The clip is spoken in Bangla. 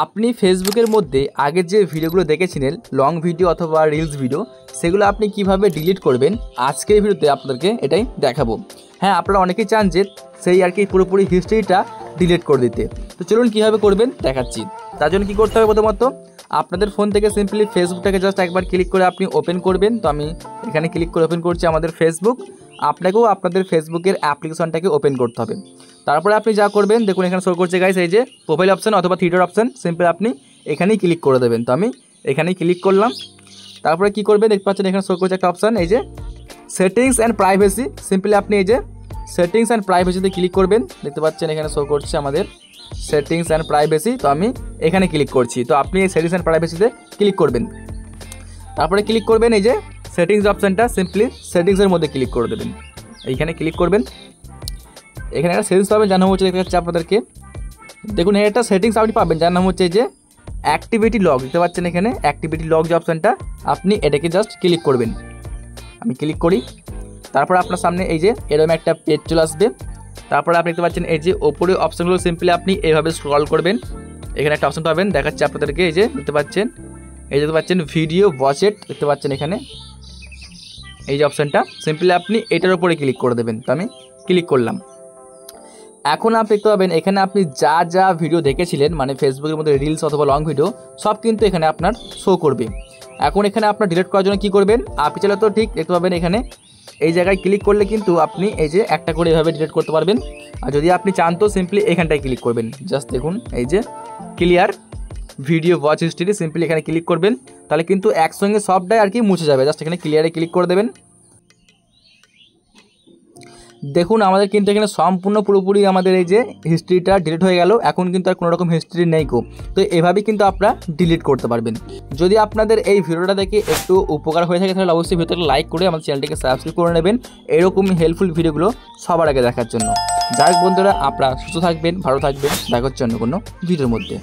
আপনি ফেসবুকের মধ্যে আগে যে ভিডিওগুলো দেখেছিলেন লং ভিডিও অথবা রিলস ভিডিও, সেগুলো আপনি কিভাবে ডিলিট করবেন আজকের ভিডিওতে আপনাদেরকে এটাই দেখাবো। হ্যাঁ, আপনারা অনেকেই চান যে সেই আর কি পুরোপুরি হিস্ট্রিটা ডিলিট করে দিতে। তো চলুন কীভাবে করবেন দেখাচ্ছি। তার জন্য কী করতে হবে, প্রথমত আপনাদের ফোন থেকে সিম্পলি ফেসবুকটাকে জাস্ট একবার ক্লিক করে আপনি ওপেন করবেন। তো আমি এখানে ক্লিক করে ওপেন করছি আমাদের ফেসবুক। আপনাকেও আপনাদের ফেসবুকের অ্যাপ্লিকেশনটাকে ওপেন করতে হবে। তারপরে আপনি যা করবেন, দেখুন এখানে শো করছে গাইস এই যে প্রোফাইল অপশান অথবা থ্রি ডট অপশান, সিম্পলি আপনি এখানেই ক্লিক করে দেবেন। তো আমি এখানেই ক্লিক করলাম। তারপরে কী করবেন, দেখতে পাচ্ছেন এখানে শো করছে একটা অপশান এই যে সেটিংস অ্যান্ড প্রাইভেসি। সিম্পলি আপনি এই যে সেটিংস অ্যান্ড প্রাইভেসিতে ক্লিক করবেন। দেখতে পাচ্ছেন এখানে শো করছে আমাদের সেটিংস অ্যান্ড প্রাইভেসি। তো আমি এখানে ক্লিক করছি। তো আপনি এই সেটিংস অ্যান্ড প্রাইভেসিতে ক্লিক করবেন। তারপরে ক্লিক করবেন এই যে সেটিংস অপশানটা, সিম্পলি সেটিংসের মধ্যে ক্লিক করে দেবেন। এইখানে ক্লিক করবেন। এখানে একটা সেটিংস পাবেন যার নাম হচ্ছে, দেখতে পাচ্ছি আপনাদেরকে, দেখুন একটা সেটিংস আপনি পাবেন যার নাম হচ্ছে এই যে অ্যাক্টিভিটি লগ। দেখতে পাচ্ছেন এখানে অ্যাক্টিভিটি লগ যে অপশানটা, আপনি এটাকে জাস্ট ক্লিক করবেন। আমি ক্লিক করি। তারপর আপনার সামনে এই যে এরকম একটা পেজ চলে আসবে। তারপরে আপনি দেখতে পাচ্ছেন এই যে ওপরে অপশানগুলো সিম্পলি আপনি এইভাবে স্ক্রল করবেন। এখানে একটা অপশান পাবেন, দেখাচ্ছি আপনাদেরকে এই যে দেখতে পাচ্ছেন, এই যে দেখতে পাচ্ছেন ভিডিও ওয়াচেট, দেখতে পাচ্ছেন এখানে এই যে অপশানটা, সিম্পলি আপনি এটার উপরে ক্লিক করে দেবেন। তো আমি ক্লিক করলাম। এখন আপনি দেখতে পাবেন এখানে আপনি যা যা ভিডিও দেখেছিলেন, মানে ফেসবুকের মধ্যে রিলস অথবা লং ভিডিও, সব কিন্তু এখানে আপনার শো করবে। এখন এখানে আপনার ডিলিট করার জন্য কী করবেন, আপনি চাইলে তো ঠিক দেখতে পাবেন এখানে এই জায়গায় ক্লিক করলে কিন্তু আপনি এই যে একটা করে এভাবে ডিলিট করতে পারবেন। আর যদি আপনি চান তো সিম্পলি এখানটায় ক্লিক করবেন। জাস্ট দেখুন এই যে clear video watch history, simply এখানে ক্লিক করবেন। তাহলে কিন্তু একসঙ্গে সবটাই আর কি মুছে যাবে। জাস্ট এখানে ক্লিয়ারে ক্লিক করে দেবেন। দেখুন আমাদের কিন্তু এখানে সম্পূর্ণ পুরোপুরি আমাদের এই যে হিস্ট্রিটা ডিলিট হয়ে গেল। এখন কিন্তু আর কোনো রকম হিস্ট্রি নেই গো। তো এভাবেই কিন্তু আপনারা ডিলিট করতে পারবেন। যদি আপনাদের এই ভিডিওটা দেখে একটু উপকার হয়ে থাকে তাহলে অবশ্যই ভিডিওটাকে লাইক করে আমাদের চ্যানেলটিকে সাবস্ক্রাইব করে নেবেন, এরকম হেল্পফুল ভিডিওগুলো সবার আগে দেখার জন্য। যাই হোক বন্ধুরা, আপনারা সুস্থ থাকবেন, ভালো থাকবেন, দেখার জন্য কোনো ভিডিওর মধ্যে।